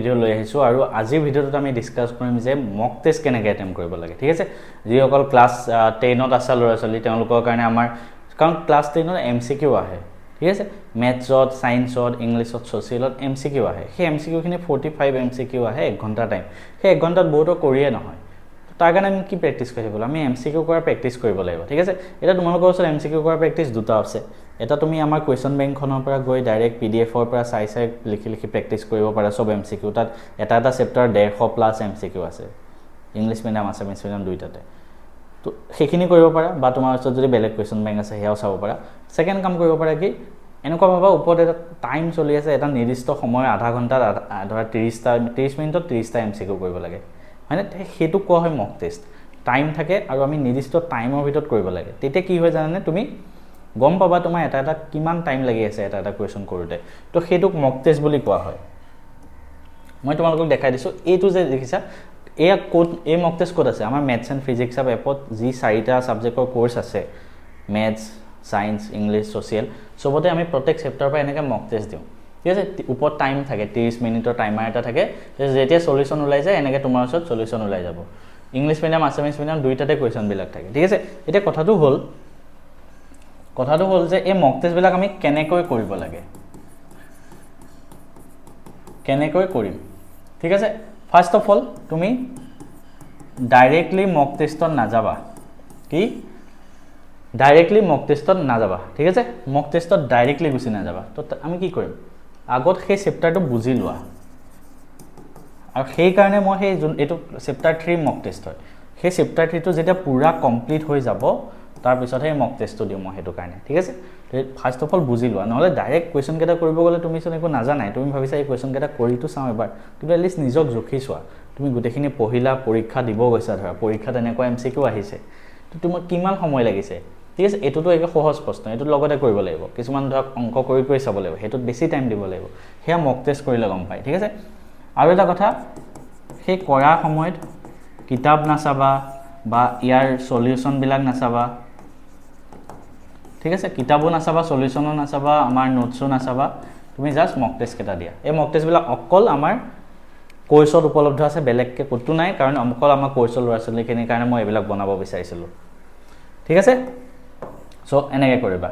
video লৈ আহিছো আৰু আজিৰ ভিডিওটোত আমি ডিসকাস কৰিম যে মক টেষ্ট কেনেকৈ এটেম্প কৰিব লাগে ঠিক আছে যিসকল ক্লাছ 10ত আছে ল'ৰা ছোৱালী তেওঁলোকৰ কাৰণে আমাৰ কাৰণ ক্লাছ 10ত এমসিকিউ আহে ঠিক আছে ম্যাথছত সায়েন্সত ইংলিশত সোশিয়ালত এমসিকিউ আহে সেই এমসিকিউ খিনি 45 এমসিকিউ আহে 1 ঘন্টা টাইম সেই 1 ঘন্টাত বহুতো কৰিয়ে নহয় তাৰ কাৰণে আমি কি প্ৰেক্টিস কৰিব লাগিব আমি এমসিকিউ কৰা প্ৰেক্টিস কৰিব লাগিব ঠিক আছে এটা তোমালোকৰ ওচৰত এমসিকিউ কৰা প্ৰেক্টিস দুটা আছে এটা তুমি আমাৰ কোৱেশ্চন বেংকখনৰ পৰা গৈ ডাইৰেক্ট পিডিএফৰ পৰা চাই লিখি প্ৰেক্টিস কৰিব পাৰা সব এমসিকিউ তাত এটা চেপ্টাৰ 150 প্লাস এমসিকিউ আছে ইংলিশ মিডিয়াম আছামিজ মিডিয়াম দুইটাতে তো সেইখিনি কৰিব পাৰা বা তোমাৰ ওচৰত যদি বেলেগ কোৱেশ্চন বেংক আছে হেয়াও চাব পাৰা সেকেন্ড কাম কৰিব পাৰা কি এনেকুৱা ভাবা ওপৰত এটা টাইম চলি আছে এটা নিৰ্দিষ্ট সময় আধা ঘন্টা ধৰা 30 মিনিটত 30টা এমসিকিউ কৰিব লাগে মানে হেতু কোৱা হয় মক টেষ্ট টাইম থাকে আৰু আমি নিৰ্দিষ্ট টাইমৰ ভিতৰত কৰিব লাগে তেতিয়া কি হয় জানানে তুমি গম পাবা তোমাৰ এটা কিমান টাইম লাগি আছে এটা কোৱেশ্চন কৰোতে তো হেতুক মক টেষ্ট বুলি কোৱা হয় মই তোমালোকক দেখাই দিছো এইটো যে দেখিছা এয়া কোড এই মক টেষ্ট কোড আছে আমাৰ ম্যাথছ এণ্ড ফিজিক্স আপ এপত যি 4টা সাবজেক্টৰ কোৰ্স আছে ম্যাথছ সায়েন্স ইংলিশ সোশিয়াল সবতে আমি প্ৰত্যেক চেপ্টাৰৰ পৰা এনেকৈ মক টেষ্ট দিওঁ ঠিক আছে ওপৰত টাইম থাকে 30 মিনিটৰ টাইমাৰ এটা থাকে যেতিয়া সলিউশন ওলাই যায় এনেকৈ তোমাৰ ওচৰত সলিউশন ওলাই যাব ইংলিশ মিডিয়াম আছামিজ মিডিয়াম দুইটাতে কোৱেশ্চন বিলাক থাকে ঠিক আছে এটা কথাটো হ'ল যে এই মক টেষ্ট বিলাক আমি কেনেকৈ কৰিব লাগে কেনেকৈ কৰিম ঠিক আছে ফাৰ্স্ট অফ অল তুমি ডাইৰেক্টলি মক টেষ্টত নাযাবা কি ডাইৰেক্টলি মক টেষ্টত নাযাবা ঠিক আছে মক টেষ্টত ডাইৰেক্টলি গুছি নাযাবা তো আমি কি কৰিম আগত সেই চেপ্টাৰটো বুজি লোৱা আৰু সেই কাৰণে মই সেই এটো চেপ্টাৰ 3 মক টেষ্ট হয় সেই চেপ্টাৰ 3 টো যেতিয়া পুৰা কমপ্লিট হৈ যাব তাৰ পিছত হে মক টেষ্টটো দিম মই হেতু কাৰণে ঠিক আছে ফাৰ্স্ট অফ অল বুজি লোৱা নহলে ডাইৰেক্ট কোৱেশ্চন কেটা কৰিব গলে তুমি চোন একো নাজানাই তুমি ভাবিছা এই কোৱেশ্চন কেটা কৰিটো চাও এবাৰ কিন্তু এটলিষ্ট নিজক জুখি চোৱা তুমি গুটেখিনি পহিলা পৰীক্ষা দিব গৈছা ধৰা পৰীক্ষাত এনেকুৱা এমসিকিউ আহিছে তো তোমাৰ কিমান সময় লাগিছে ঠিক আছে এটোটো এক সহজ প্ৰশ্ন এটো লগতে কৰিব লাগিব কিছুমান ধৰক অংক কৰি চাব লাগিব হেতুত বেছি টাইম দিব লাগিব হেয়া মক টেষ্ট কৰিলে গম পাই ঠিক আছে আৰু এটা কথা সেই কৰা সময়ত কিতাপ নাচাবা বা ইয়াৰ সলিউশন বিলাক নাচাবা ঠিক আছে কিতাবো নাচাবা সলিউশনো নাচাবা আমাৰ নোটসও নাচাবা তুমি জাস্ট মক টেষ্ট কেটা দিয়া এই মক টেষ্ট বিলাক অকল আমাৰ কোৰ্সত উপলব্ধ আছে বেলেগকে কতো নাই কাৰণ অকল আমাৰ কোৰ্সৰ ল'ৰা-ছোৱালীখিনিৰ কাৰণে মই এইবিলাক বনাব বিচাৰিছিলো ঠিক আছে সো এনেকৈ কৰিবা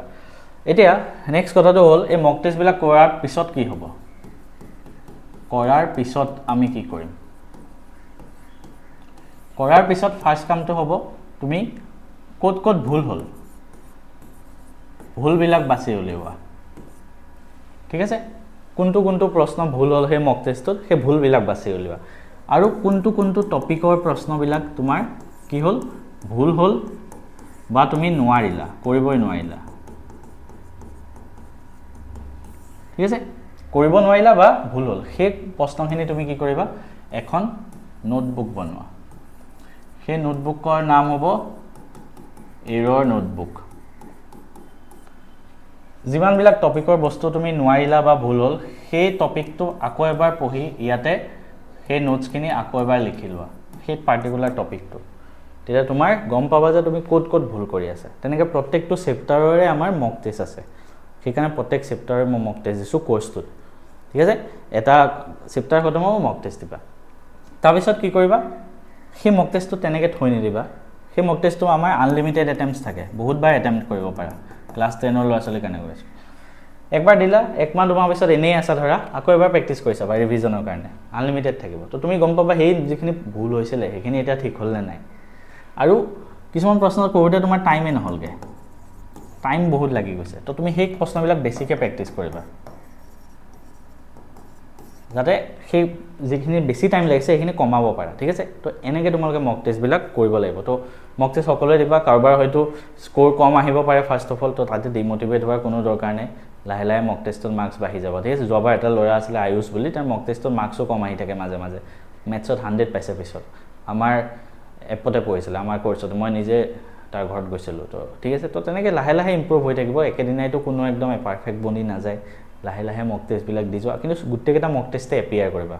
এতিয়া নেক্সট কথাটো হ'ল এই মক টেষ্ট বিলাক কৰাৰ পিছত কি হ'ব কৰাৰ পিছত আমি কি কৰিম কৰাৰ পিছত ফাৰ্স্ট কামটো হ'ব তুমি ক'ত ভুল হ'ল ভুল বিলাক বাছি উলিওৱা ঠিক আছে কোনটো প্ৰশ্ন ভুল হ'ল সেই মক টেষ্টত সেই ভুল বিলাক বাছি উলিওৱা আৰু কোনটো টপিকৰ প্ৰশ্ন বিলাক তোমাৰ কি হ'ল ভুল হ'ল বা তুমি নোৱাৰিলা কৰিবই নোৱাৰিলা ঠিক আছে কৰিব নোৱাৰিলা বা ভুল হ'ল সেই প্ৰশ্নখিনি তুমি কি কৰিবা এখন নোটবুক বনোৱা সেই নোটবুকৰ নাম হ'ব এৰৰ নোটবুক যিমান বিলাক টপিকৰ বস্তু তুমি নোৱাৰিলা বা ভুল হ'ল সেই টপিকটো আকৌ এবাৰ পঢ়ি ইয়াতে সেই নোটছখিনি আকৌ এবাৰ লিখি লোৱা সেই পাৰ্টিকুলাৰ টপিকটো তেতিয়া তোমাৰ গম পাবা যে তুমি ক'ত ভুল কৰি আছা তেনেকৈ প্ৰত্যেকটো চেপ্টাৰৰে আমাৰ মক টেষ্ট আছে সেইকাৰণে প্ৰত্যেক চেপ্টাৰৰে মই মক টেষ্ট দিছো কোৰ্সটোত ঠিক আছে এটা চেপ্টাৰ খতম হ'ব মক টেষ্ট দিবা তাৰ পিছত কি কৰিবা সেই মক টেষ্টটো তেনেকৈ থৈ নিদিবা সেই মক টেষ্টটো আমাৰ আনলিমিটেড এটেম্পটছ থাকে বহুতবাৰ এটেম্পট কৰিব পাৰা ক্লাছ 10 ৰ ল'ৰা-ছোৱালীৰ কাৰণে কৈছো একবাৰ দিলা এক মাহ দুমাহ পিছত এনেই আছা ধৰা আকৌ এবাৰ প্ৰেক্টিস কৰিছা বা ৰিভিজনৰ কাৰণে আনলিমিটেড থাকিব তো তুমি গম পাবা সেই যিখিনি ভুল হৈছিল সেইখিনি এটা ঠিক হ'ল নে নাই আৰু কিছুমান প্ৰশ্ন কৰোতে তোমাৰ টাইমে নহলগে টাইম বহুত লাগি গৈছে তো তুমি সেই প্ৰশ্নবিলাক বেছিকৈ প্ৰেক্টিস কৰিবা যাতে সেই যিখিনি বেছি টাইম লাগিছে সেইখিনি কমাব পাৰা ঠিক আছে তো এনেকৈ তোমালোকে মক টেষ্ট বিলাক কৰিব লাগিব তো মক টেষ্ট সকলোৱে দিবা কাৰোবাৰ হয়তো স্কোৰ কম আহিব পাৰে ফাৰ্স্ট অফ অল তো তাতে ডিমোটিভেট হোৱাৰ কোনো দৰকাৰ নাই লাহে মক টেষ্টৰ মাৰ্কস বাঢ়ি যাব ঠিক আছে যোৱাবাৰ এটা ল'ৰা আছিল আয়ুষ বুলি তাৰ মক টেষ্টৰ মাৰ্কসও কম আহি থাকে মাজে ম্যাথছত 100 পাইছে পিছত আমাৰ এপতে পঢ়িছিল আমাৰ কোৰ্সত মই নিজে তাৰ ঘৰত গৈছিলো তো ঠিক আছে তো তেনেকৈ লাহে ইমপ্ৰুভ হৈ থাকিব একেদিনাইতো কোনো একদম পাৰফেক্ট বনি নাযায় লাহে মক টেষ্ট বিলাক দি যোৱা কিন্তু গুটেকেটা মক টেষ্টে এপিয়াৰ কৰিবা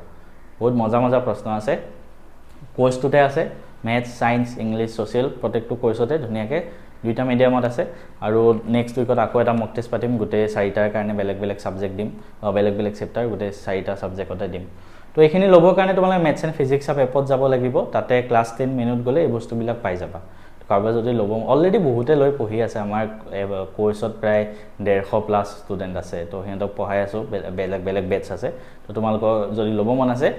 বহুত মজা প্ৰশ্ন আছে কোৰ্সটোতে আছে ম্যাথছ সায়েন্স ইংলিশ সোশিয়াল প্ৰত্যেকটো কোৰ্সতে ধুনিয়াকৈ দুইটা মিডিয়ামত আছে আৰু নেক্সট উইকত আকৌ এটা মক টেষ্ট পাতিম গুটে 4টাৰ কাৰণে বেলেগ সাবজেক্ট দিম বা বেলেগ চেপ্টাৰ গুটে 4টা সাবজেক্টতে দিম তো এইখিনি ল'বৰ কাৰণে তোমালোকে মেথছ এণ্ড ফিজিক্স আপ এপত যাব লাগিব তাতে ক্লাছ 10 মেনুত গ'লে এই বস্তুবিলাক পাই যাবা কাৰোবাৰ যদি ল'ব অলৰেডি বহুতে লৈ পঢ়ি আছে আমাৰ কোৰ্চত প্ৰায় 150 প্লাছ ষ্টুডেণ্ট আছে তো সিহঁতক পঢ়াই আছোঁ বেলেগ বেলেগ বেটছ আছে তো তোমালোকৰ যদি ল'ব মন আছে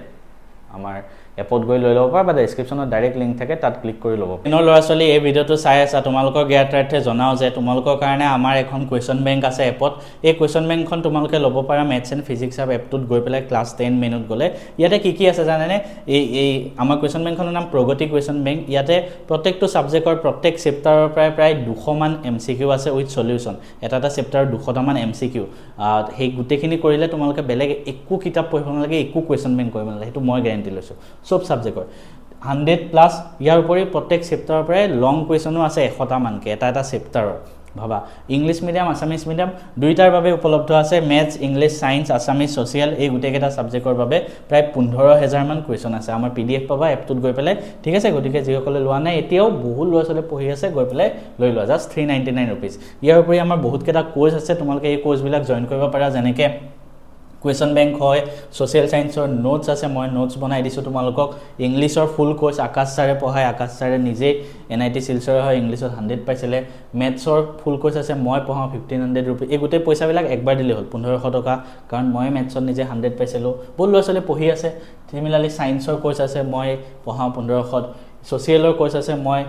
আমাৰ এপত গৈ লৈ ল'ব পাৰা বা ডেছক্ৰিপশ্যনত ডাইৰেক্ট লিংক থাকে তাত ক্লিক কৰি ল'ব টেনৰ ল'ৰা ছোৱালী এই ভিডিঅ'টো চাই আছা তোমালোকৰ জ্ঞাতাৰ্থে জনাও যে তোমালোকৰ কাৰণে আমাৰ এখন কুৱেশ্যন বেংক আছে এপত এই কুৱেশ্যন বেংকখন তোমালোকে ল'ব পাৰা মেথছ এণ্ড ফিজিক্স আপ এপটোত গৈ পেলাই ক্লাছ 10 মেনুত গ'লে ইয়াতে কি আছে জানেনে এই আমাৰ কুৱেশ্যন বেংকখনৰ নাম প্ৰগতি কুৱেশ্যন বেংক ইয়াতে প্ৰত্যেকটো ছাবজেক্টৰ প্ৰত্যেক চেপ্টাৰৰ প্ৰায় 200 মান MCQ আছে উইথ সলিউশ্যন এটা চেপ্টাৰৰ 200টা মান MCQ সেই গোটেইখিনি কৰিলে তোমালোকে বেলেগ একো কিতাপ পঢ়িব নালাগে একো কুৱেশ্যন বেংক কৰিব নালাগে সেইটো মই গ্যাৰান্টি লৈছোঁ সব সাবজেক্টৰ 100 প্লাস ইয়াৰ উপৰি প্ৰত্যেক চেপ্টাৰৰ পৰাই লং কুৱেশ্যনো আছে 100টা মানকে এটা চেপ্টাৰৰ ভাবা ইংলিশ মিডিয়াম আসামিজ মিডিয়াম দুইটাৰ বাবে উপলব্ধ আছে maths English science Assamese social এই গোটেইকেইটা সাবজেক্টৰ বাবে প্ৰায় 15000 মান কুৱেশ্যন আছে আমাৰ PDF পাবা এপটোত গৈ পেলাই ঠিক আছে গতিকে যিসকলে লোৱা নাই এতিয়াও বহু ল'ৰা ছোৱালী পঢ়ি আছে গৈ পেলাই লৈ লোৱা জাস্ট 399 रुपीस ইয়াৰ উপৰি আমাৰ বহুত কেইটা কোৰ্স আছে তোমালোকে এই কোৰ্সবিলাক জয়েন কৰিব পাৰা যেনেকৈ কুৱেশ্যন বেংক হয় সোশ্যাল সায়েন্সৰ নোটস আছে মই নোটস বনাই দিছো তোমালোকক ইংলিছৰ ফুল কোৰ্স আকাশ ছাৰে পঢ়ায় আকাশ ছাৰে নিজে NIT শিলচৰ হয় ইংলিছত 100 পাইছিলে মেথছৰ ফুল কোৰ্স আছে মই পঢ়াও 1500 रुपीस এই গোটেই পইচাবিলাক একবাৰ দিলে হ'ল 1500 টকা কাৰণ মই মেথছত নিজে 100 পাইছিলো বহুত ল'ৰা ছোৱালী পঢ়ি আছে সিমিলাৰলি সায়েন্সৰ কোৰ্স আছে মই পঢ়াও 1500 সোশ্যালৰ কোৰ্স আছে মই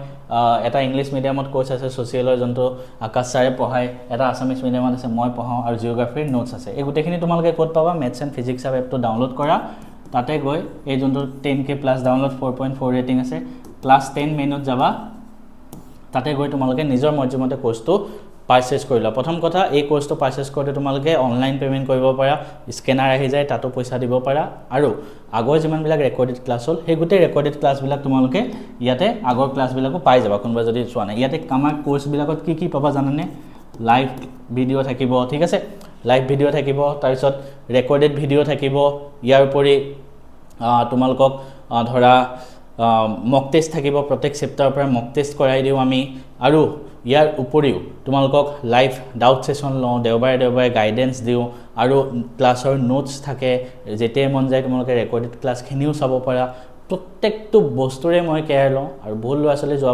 এটা ইংলিশ মিডিয়ামত কোৰ্স আছে সোশ্যালৰ জন্তু আকাশ ছাৰে পঢ়ায় এটা আসামিজ মিডিয়ামত আছে মই পঢ়াও আৰু জিওগ্ৰাফিৰ নোটস আছে এই গোটেইখিনি তোমালোকে ক'ত পাবা মেথছ এণ্ড ফিজিক্স আপ এপটো ডাউনলোড কৰা তাতে গৈ এই জন্তু 10K প্লাস ডাউনলোড 4.4 ৰেটিং আছে ক্লাছ 10 মেনুত যাবা তাতে গৈ তোমালোকে নিজৰ মৰ্জিমতে কোৰ্সটো পাৰচেজ কৰিলা প্ৰথম কথা এই কোৰ্সটো পাৰচেজ কৰোতে তোমালোকে অনলাইন পেমেন্ট কৰিব পাৰা স্ক্যানাৰ আহি যায় তাতো পইচা দিব পাৰা আৰু আগৰ যিমানবিলাক ৰেকৰ্ডেড ক্লাছ হ'ল সেই গোটেই ৰেকৰ্ডেড ক্লাছবিলাক তোমালোকে ইয়াতে আগৰ ক্লাছবিলাকো পাই যাবা কোনবা যদি চোৱা নাই ইয়াতে আমাৰ কোৰ্সবিলাকত কি পাবা জানানে লাইভ ভিডিঅ' থাকিব ঠিক আছে লাইভ ভিডিঅ' থাকিব তাৰ পিছত ৰেকৰ্ডেড ভিডিঅ' থাকিব ইয়াৰ উপৰি তোমালোকক ধৰা মক টেষ্ট থাকিব প্ৰত্যেক চেপ্টাৰৰ পৰা মক টেষ্ট কৰাই দিও আমি আৰু ইয়াৰ উপৰিও তোমালোকক লাইভ ডাউট সেশন লওঁ দেওবাৰে গাইডেন্স দিও আৰু ক্লাছৰ নোটস থাকে যেতে মন যায় তোমালোকে ৰেকৰ্ডেড ক্লাছখিনিও চাব পাৰা প্ৰত্যেকটো বস্তুৰে মই কেয়াৰ লওঁ আৰু বহুত ল'ৰা ছোৱালী যোৱা